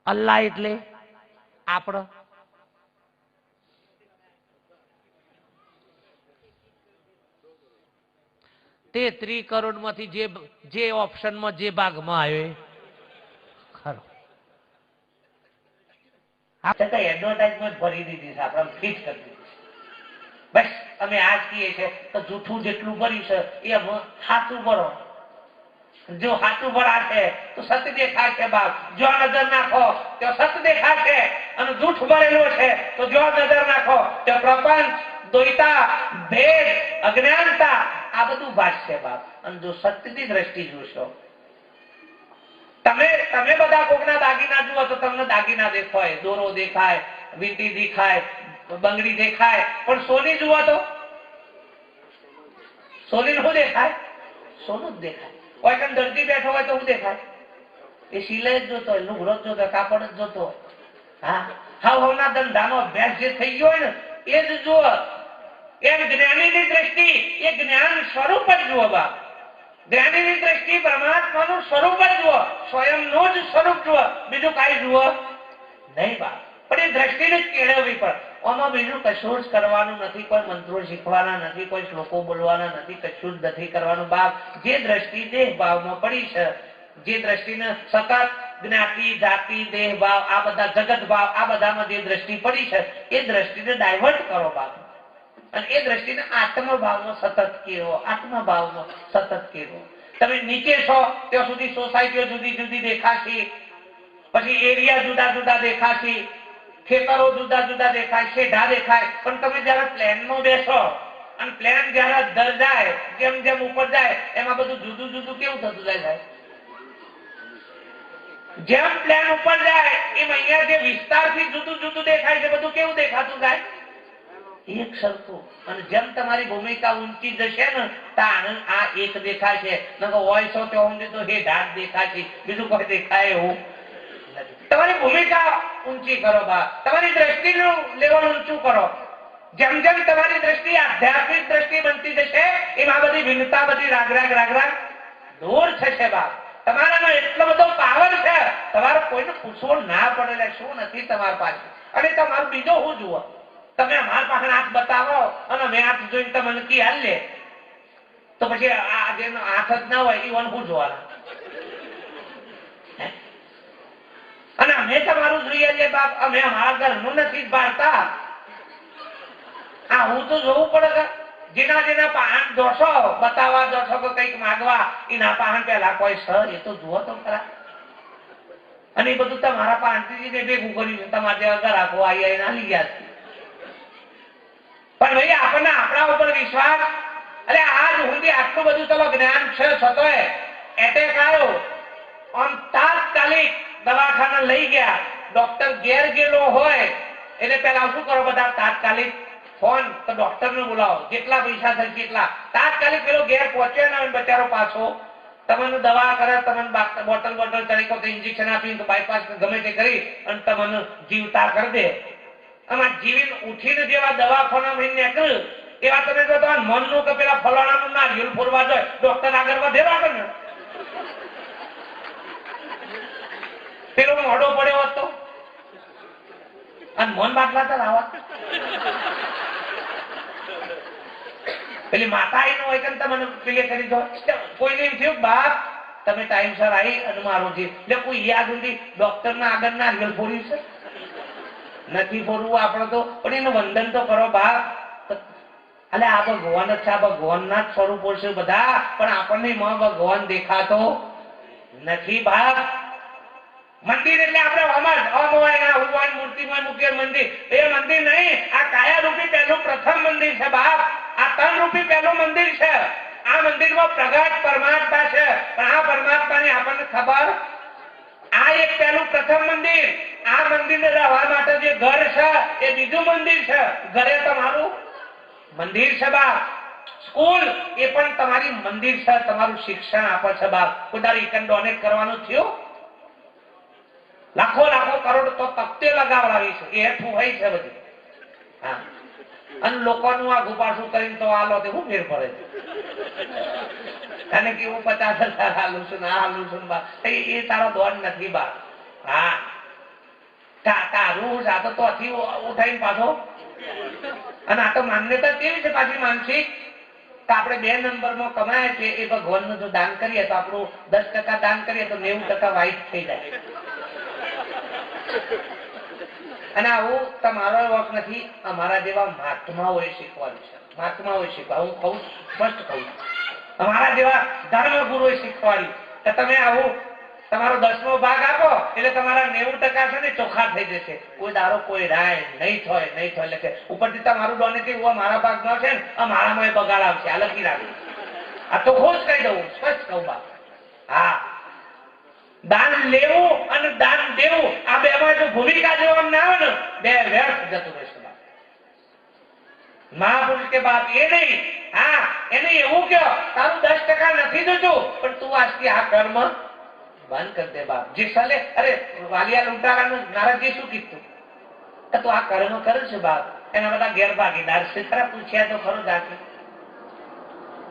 અલ્લાહ એટલે આપણો. તે 30 કરોડ માંથી જે ઓપ્શનમાં જે ભાગમાં આવ્યો ખરો. આપણે એડવર્ટાઇઝમેન્ટ ભરી દીધી છે, આપણે ફિટ કરી દીધી છે. બસ અમે આ કહીએ છીએ તો જૂઠું જેટલું ભર્યું છે એ સાચું ભરો. જો સાચું ભરાશે તો સત્ય દેખાશે બાપ. જો નજર નાખો તો સત્ય દેખાશે, અને જૂઠ ભરેલો છે તો જો નજર નાખો તો પ્રપંચ, દ્વૈતા, ભેદ, અજ્ઞાનતા આ બધું ભાષશે બાપ. અને જો સત્યની દ્રષ્ટિ જોશો, તમે બધા કોકના દાગીના જુઓ તો તમને દાગીના દેખાય, દોરો દેખાય, વીંટી દેખાય, બંગડી દેખાય, પણ સોની જુઓ તો સોની શું દેખાય? સોનું જ દેખાય. કોઈ કઈ દર્દી બેઠો હોય તો શું દેખાય? એ સિલાઈ જ જોતો હોય, લુગડો જ જોતો, કાપડ જ જોતો હોય. હા, હવના ધંધાનો અભ્યાસ જે થઈ ગયો હોય ને એ જ જુઓ. એમ જ્ઞાનીની દ્રષ્ટિ એ જ્ઞાન સ્વરૂપ જ જુઓ બાપ. જ્ઞાનીની દ્રષ્ટિ પરમાત્માનું સ્વરૂપ જ જુઓ, સ્વયંનું જ સ્વરૂપ જુઓ, બીજું કાંઈ જુઓ નહીં બાપ. પણ એ દ્રષ્ટિને જ કેળવવી પડે. આમાં બીજું કશું જ કરવાનું નથી, કોઈ મંત્રો શીખવાના નથી, કોઈ શ્લોકો બોલવાના નથી, કશું જ નથી કરવાનું બાપ. જે દ્રષ્ટિ દેહ ભાવમાં પડી છે, જે દ્રષ્ટિને સતત જ્ઞાતિ, જાતિ, દેહ ભાવ, આ બધા જગત ભાવ, આ બધામાં જે દ્રષ્ટિ પડી છે એ દ્રષ્ટિને ડાયવર્ટ કરો બાપ. અને એ દ્રષ્ટિને આત્મભાવનો સતત કેળવો, આત્મભાવનો સતત કેળવો. તમે નીચે છો ત્યાં સુધી સોસાયટીઓ જુદી જુદી દેખાશે, પછી એરિયા જુદા જુદા દેખાશે, ખેતરો જુદા જુદા દેખાય, શેઢા દેખાય. પણ તમે જયારે પ્લેનમાં બેસો અને પ્લેન જયારે દર જાય જેમ જેમ ઉપર જાય એમાં બધું જુદું જુદું કેવું થતું જાય? જેમ પ્લેન ઉપર જાય એમ અહીંયા જે વિસ્તારથી જુદું જુદું દેખાય છે બધું કેવું દેખાતું જાય? એક સરખું. અને જેમ તમારી ભૂમિકા ઊંચી જશે ને તાણ આ એક દેખાય છે, વોઇસ તો હે ઢાક દેખાય છે, બીજું કોઈ દેખાય એવું નથી. તમારી ભૂમિકા ઊંચી કરો બા, તમારી દ્રષ્ટિનું લેવલ ઊંચું કરો. જેમ જેમ તમારી દ્રષ્ટિ આધ્યાત્મિક દ્રષ્ટિ બનતી જશે એમાં બધી ભિન્નતા બધી રાગ દૂર થશે બા. તમારામાં એટલો બધો પાવર છે તમારે કોઈને પૂછવો ના પડે શું નથી તમારી પાસે. અને તમારું બીજો હું જુઓ, તમે અમારા પાસે હાથ બતાવો અને મેં હાથ જોઈને તમને કી હાલ લે તો પછી આ જેનો હાથ જ ના હોય ઈવન હું જોવાના. અને અમે તમારું જોઈએ છે બાપ, અમે અમારા ઘરનું નથી ભારતા. હું તો જોવું પડે જેના જેના પાહન દોષો બતાવવા દોષો કે કઈક માગવા એના પાહન પેલા કોઈ સર એ તો જુઓ તો ખરા. અને એ બધું તમારા પાહનથી ભેગું કર્યું તમારે જેવા ગ્રાહકો આવી ના લઈ ગયા. પણ ભાઈ આપણને આપણા ઉપર વિશ્વાસ, અરે આજ સુધી આટલું બધું ચલો જ્ઞાન છે છતાંય એટેક આવ્યો અને તાત્કાલિક દવાખાના લઈ ગયા. ડોક્ટર ઘેર ગયેલો હોય એટલે પેલા શું કરો બધા તાત્કાલિક ફોન તો ડોક્ટર ને બોલાવો, જેટલા પૈસા થશે કેટલા. તાત્કાલિક પેલો ઘેર પહોંચ્યો ને બચારો પાછો તમને દવા કરે, તમને બોટલ તરીકો ઇન્જેક્શન આપી બાયપાસ ગમે તે કરી અને તમને જીવતા કરી દે. આમાં જીવીને ઉઠીને જેવા દવાખાના નીકળ્યું એવા તમે જો મનનું કે પેલા ફલાણાનું ના જીવ ફોરવા જાય ડોક્ટર આગળ વધે આગળ ને પેલો મોડો પડ્યો હતો અને મન બાટલા તો લાવા પેલી માતા આવીને હોય કે તમને પેલે કરી દો. કોઈને એમ થયું બાપ તમે ટાઈમસર આવી અને મારું જીવ એટલે કોઈ યાદ નથી ડોક્ટર ના આગળ ના રીલ ફોર્યું છે નથી ફોરવું આપણે તો, પણ એનું વંદન તો કરો બાપ. એટલે આ ભગવાન જ છે, આ ભગવાન ના જ સ્વરૂપો છે બધા, પણ આપણને ભગવાન દેખાતો નથી બાપ. મંદિર એટલે આપણે મૂર્તિમય મૂકીએ મંદિર, એ મંદિર નહીં, આ કાયા રૂપી પહેલું પ્રથમ મંદિર છે બાપ. આ તન રૂપી પહેલું મંદિર છે. આ મંદિરમાં પ્રગટ પરમાત્મા છે, પણ આ પરમાત્માની આપણને ખબર. આ એક પહેલું પ્રથમ મંદિર. આ મંદિરને રહેવા માટે જે ઘર છે એ બીજું મંદિર છે. ઘરે તમારું મંદિર છે બાપ. સ્કૂલ એ પણ તમારી મંદિર છે, તમારું શિક્ષણ આપે છે બાપ. કોઈ ડોનેટ કરવાનું થયું લાખો કરોડ તો તકતે લગાવડાવી છે, એ હેઠું હોય છે બધી. હા, અને લોકોનું આ ગુપાસું કરીને તો આલો તે શું ફેર પડે છે? અને કે હું 50,000 હાલું છું ના હાલું છું બા, એ તારો દોડ નથી બા. હા તારું જાતો તો અથી ઉઠાઈને પાછો. અને આ તો માન્યતા કેવી છે પાછી માનસિક કે આપણે 2 નંબરમાં કમાય છે એ ભગવાનનું જો દાન કરીએ તો આપણું 10% દાન કરીએ તો 90% વાઇટ થઈ જાય. અને આવું તમારો વખ નથી, અમારા જેવા મહાત્માઓએ શીખવાડ્યું છે. મહાત્માઓએ શીખવાડ્યું, હું કહું સ્પષ્ટ કહું, અમારા જેવા ધર્મ ગુરુએ શીખવાડ્યું કે તમે આવું તમારો 10મો ભાગ આપો એટલે તમારા 90% છે ને ચોખ્ખા થઈ જશે. કોઈ દારો કોઈ રાય નહીં થાય એટલે કે ઉપરથી તમારું ડોનેટિવ મારા ભાગમાં છે ને મારામાં બગાડ આવશે. આ લખી રાખવું, આ તો ખુશ કહી દઉં, સ્પષ્ટ કહું બા. હા, દાન લેવું અને દાન દેવું આ બેમાં જો ભૂમિકા જોવા ના આવે ને બે વ્યર્થ જતું રહેશે. મહાપુરુષ કે બાપ એ નહીં. હા, એને એવું કહો તારું 10% નથી જોતું પણ તું આજથી આ કર્મ બંધ કરી દે બાપ. જે સાલે અરે વાલિયા લૂંટારાનું નારદજી શું કીધું કે તું આ કર્મ કરે છે બાપ. એના બધા ગેરભાગીદાર છે ખરા, પૂછ્યા તો ખરો જાતે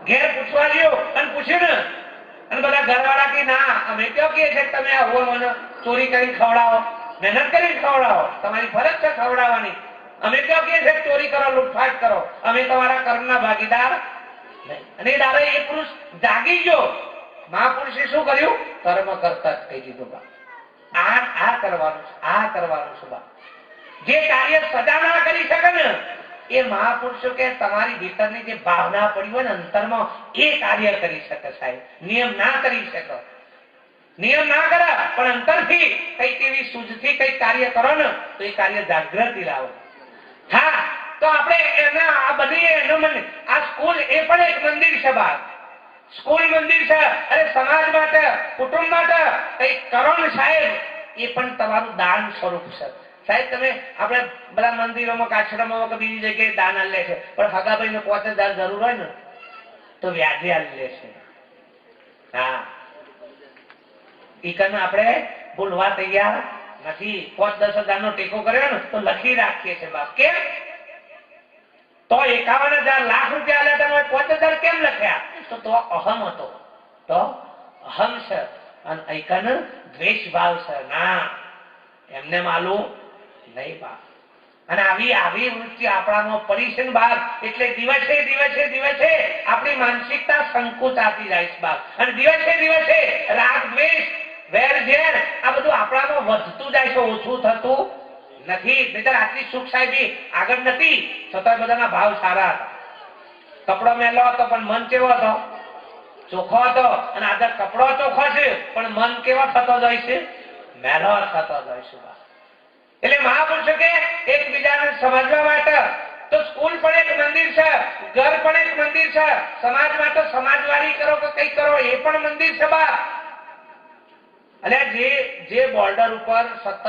ઘેર પૂછવા ગયો અને પૂછ્યું ને અને બધા ઘરવાળા કે ના અમે ક્યાં કહે છે તમે આવો મને ચોરી કરી ખવડાવો, મહેનત કરી ખવડાવો, તમારી ફરજ છે ખવડાવવાની. અમે ક્યાં કહે છે ચોરી કરો લૂંટફાટ કરો, અમે તમારા કર્મના ભાગીદાર નહીં. અને દાદા એ પુરુષ જાગી ગયો. મહાપુરુષે શું કર્યું? કર્મ કરતા જ કહી દીધું બા આ કરવાનું છે, આ કરવાનું છે બા. જે કાર્ય સદા ના કરી શકે ને એ મહાપુરુષો કે તમારી ભીતરની જે ભાવના પડી હોય ને અંતરમાં એ કાર્ય કરી શકે સાહેબ. નિયમ ના કરી શકે, નિયમ ના કરે પણ અંતરથી કઈક એવી સૂઝથી કઈક કાર્ય કરો ને તો એ કાર્ય જાગૃતિ લાવો. હા, તો આપણે એના આ બધી એનું આ સ્કૂલ એ પણ એક મંદિર છે બાપ. સ્કૂલ મંદિર છે. અરે સમાજ માટે, કુટુંબ માટે કઈ કરો ને સાહેબ, એ પણ તમારું દાન સ્વરૂપ છે. સાહેબ તમે આપણે બધા મંદિરોમાં, આશ્રમોમાં કે બીજી જગ્યાએ દાન લે છે, પણ હગાભાઈ ને 5000 જરૂર હોય ને તો વ્યાજે લે છે. હા, ઈકન આપણે ભૂલવા તૈયાર નથી. 5-10 નો ટેકો કર્યો ને તો લખી રાખીએ છીએ બાપ. કેમ? તો 51,000 લાખ રૂપિયા આલ્યા તમે 5000 કેમ લખ્યા? તો અહમ હતો. તો અહમ છે અને ઈકન દ્વેષ ભાવ છે. ના, એમને માલુમ નહીં બાપ. અને આવી વૃત્તિ આપણામાં પડી છે ને બાપ, એટલે દિવસે દિવસે દિવસે આપણી માનસિકતા સંકુચાતી જાય છે બાપ. અને દિવસે દિવસે રાગ દ્વેષ, વેર ઝેર આ બધું આપણામાં વધતું જાય છે, ઓછું થતું નથી. નહીંતર આટલી સુખ સાહેબી આગળ નથી, છતાં બધાના ભાવ સારા હતા. કપડો મેલો હતો પણ મન કેવો હતો? ચોખ્ખો હતો. અને આજે કપડો ચોખ્ખો છે પણ મન કેવો થતો જાય છે? મેલો થતો જાય છે. એટલે મહાપુરુષો કે એકબીજાને સમજવા માટે તો સ્કૂલ પણ એક મંદિર છે, ઘર પણ એક મંદિર છે, સમાજ માટે સમાજવાડી કરો કે કઈ કરો એ પણ મંદિર છે બાપ. એટલે જે બોર્ડર ઉપર સતત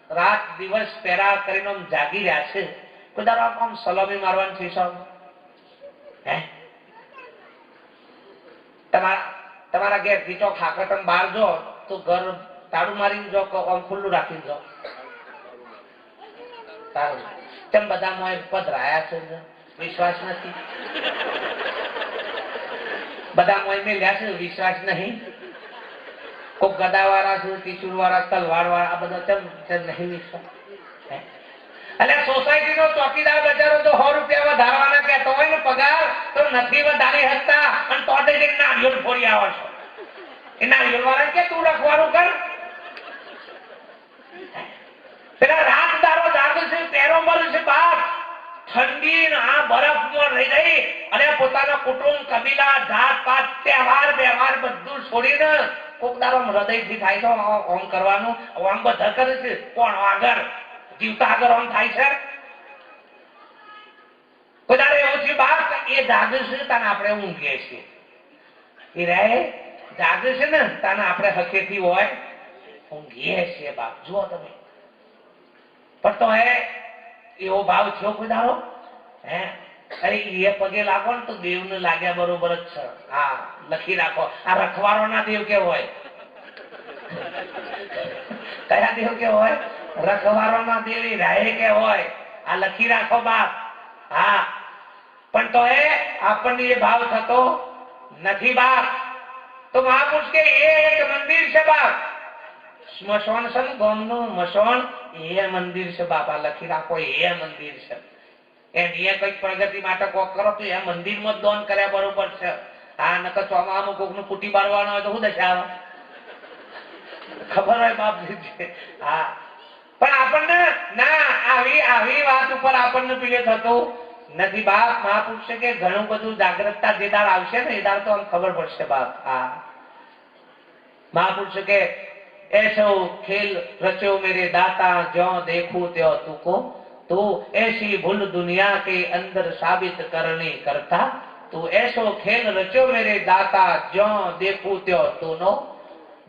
રાત દિવસ પહેરા કરીને જાગી રહ્યા છે, બધા આમ સલામી મારવાનું છે સૌ. તમારા ઘેર ગીચો ખાકર તમે બહાર જો તો ઘર તાળું મારીને જો, આમ ખુલ્લું રાખીને જો. તેમ બધા પધરાયા છે, વિશ્વાસ નથી. બધા મોય મેલ્યા છે, વિશ્વાસ નહીં. કોક ગદા વાળા છે, ત્રિશુલ વાળા, તલવાર વાળા, આ બધા તેમ નહીં વિશ્વાસ. એટલે સોસાયટી નો ચોકીદાર બચારો તો 100 રૂપિયા વધારવાના કહેતો હોય ને પગાર, તો નથી વધારી શકતા. અને તો નારિયેળ ફોડી આવો છો. એ નારિયેળ વાળા કે તું રખવાનું કર. પેલા રાત દારો જાગે છે, પેરો મળે છે બાપ. ઠંડી આ બરફમાં રહી રહી અને પોતાના કુટુંબ, કબીલા, જાત પાત, તહેવાર વ્યવહાર બધું છોડીને કોક દારો હૃદયથી થાય છે ઓમ કરવાનું. આમ બધા કરે છે, કોણ આગળ જીવતા આગળ આમ થાય છે. બધા એવું છે બાપ, એ જાગે છે તાને આપણે ઊંઘીએ છીએ. એ રહે જાગે છે ને તાને આપણે હકેથી હોય ઊંઘીએ છીએ બાપ. જુઓ તમે, પણ તો એવો ભાવ થયો કોઈ દાડો? અરે એ પગે લાગો ને તો દેવને લાગ્યા બરોબર જ છે. હા, લખી રાખો. આ રખવારો ના દેવ કે હોય? કયા દેવ કે હોય? રખવારો ના દેવ રાહે કે હોય? આ લખી રાખો બાપ. હા, પણ તો આપણને એ ભાવ થતો નથી બાપ. તો મહાપુરુષ કે એ એક મંદિર છે બાપ. સ્મશાન છે ને, ગામનું મશાન, એ મંદિર છે બાપા. લખી રાખો, એ મંદિર છે. એની કઈક પ્રગતિ માટે કોક કરો તો એ મંદિરમાં દાન કર્યા બરોબર છે. હા, નકર ચોમામાં કોક નું કુટી બારવાનો હોય તો શું દશા આવે? ખબર હોય બાપ. હા, પણ આપણને ના આવી વાત ઉપર આપણને પીલે થતું નથી બાપ. મહાપુરુષ કે ઘણું બધું જાગૃતતા જે દાળ આવશે ને એ દાળ તો આમ ખબર પડશે બાપ. હા, મહાપુરુષ કે ऐसो खेल रचो मेरे दाता, ज्यों देखूं त्यों तुको, तू ऐसी भूल दुनिया के अंदर साबित करने करता, तू ऐसो खेल रचो मेरे दाता, ज्यों देखूं त्यों तूनो.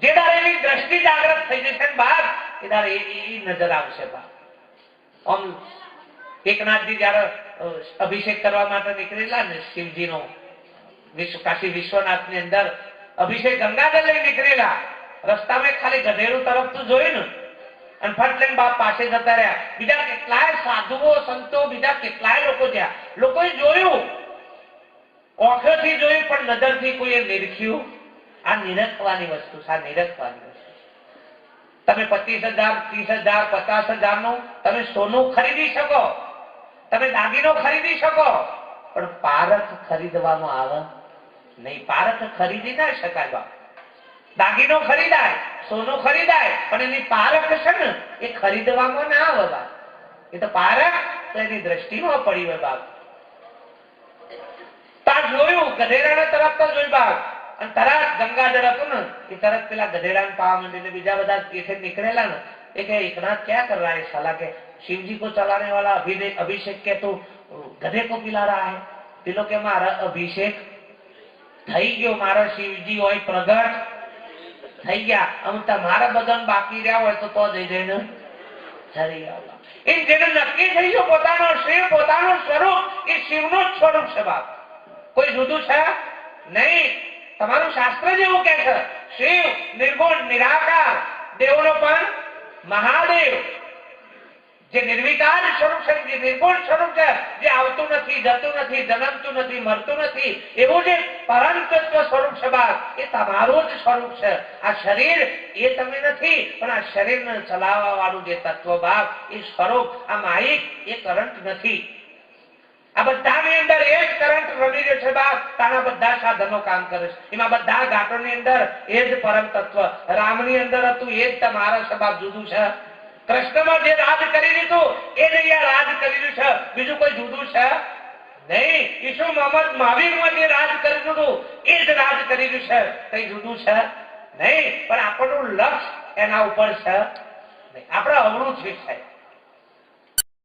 જે દાડે એની દ્રષ્ટિ જાગૃત થઈ જશે બાપ, એ દાડે એ નજર આવશે બાપ. આમ એકનાથજી જયારે અભિષેક કરવા માટે નીકળેલા ને શિવજીનો, કાશી વિશ્વનાથ ની અંદર અભિષેક ગંગાજળ લઈ નીકળેલા. રસ્તામાં ખાલી ગધેડું તરફ તો જોયું ને અને ફટ લઈને બાપ પાસે જતા રહ્યા. બીજા કેટલાય સાધુઓ, સંતો, બીજા કેટલાય લોકો ત્યાં. લોકોએ જોયું, ઓખેથી જોયું, પણ નજરથી કોઈએ નિરખ્યું. આ નિરખવાની વસ્તુ છે, આ નિરખવાની વસ્તુ. તમે 25,000, 30,000, 50,000 નું તમે સોનું ખરીદી શકો, તમે દાગીનો ખરીદી શકો, પણ પારખ ખરીદવામાં આવે નહીં. પારખ ખરીદી ના શકાય બાપ. દાગીનો ખરીદાય, સોનું ખરીદાય, પણ એની પારખ છે ને એ ખરીદવામાં ના આવે બાપ. એ તો પારખ તો એની દ્રષ્ટિમાં પડી હોય બાપ. તાર જોયું, ગધેડાના તરફ તો જોયું બાપ. અને તરત ગંગાજળ હતું ને એ તરત પેલા ગધેડાને પાવા માંડીને બીજા બધા નીકળેલા ને એ કે એકનાથ ક્યાં કર રહા है साला, के शिवजी को चलाने वाला अभिषेक के तो गधे को पिला रहा है। पेलो के मारा अभिषेक થઈ ગયો, મારા શિવજી હોય પ્રગટ થઈ ગયા, આમ તમારા બદન બાકી રહ્યા હોય તો જઈ જઈને ઠરી ગયા. એમ જેને નક્કી થઈ ગયો પોતાનો શિવ પોતાનું સ્વરૂપ એ શિવનું જ સ્વરૂપ છે બાપ, કોઈ જુદું છે નહીં. તમારું શાસ્ત્ર જ એવું કહે છે, શિવ નિર્ગુણ નિરાકાર, દેવનો પણ મહાદેવ, જે નિર્વિકાર સ્વરૂપ છે, જે નિર્ગુણ સ્વરૂપ છે, જે આવતું નથી, જતું નથી, જન્મતું નથી, મરતું નથી, એવું જે પરમ તત્વ સ્વરૂપ છે બાપ, એ તમારું જ સ્વરૂપ છે. આ શરીર એ તમે નથી, પણ આ શરીરને ચલાવવા વાળું જે તત્વ બાપ એ સ્વરૂપ, આ માઇક એ કરંટ નથી. આ બધાની અંદર એ જ કરંટ રમી રહ્યો છે બાપ, તાના બધા સાધનો કામ કરે છે, એમાં બધા ઘાટોની અંદર એ જ પરમ તત્વ. રામની અંદર હતું એ જ તમારા છે બાપ, જુદું છે. કૃષ્ણમાં જે રાજ કરી દીધું એ જ અહીંયા રાજ કરી રહ્યું છે, બીજું કોઈ જુદું છે નહીં. ઈસુ મોહમ્મદ મહાવીરમાં જે રાજ કરી દીધું એ જ રાજ કરી રહ્યું છે, કઈ જુદું છે નહીં. પણ આપણું લક્ષ એના ઉપર છે નહીં, આપણે અવળું છે સાહેબ.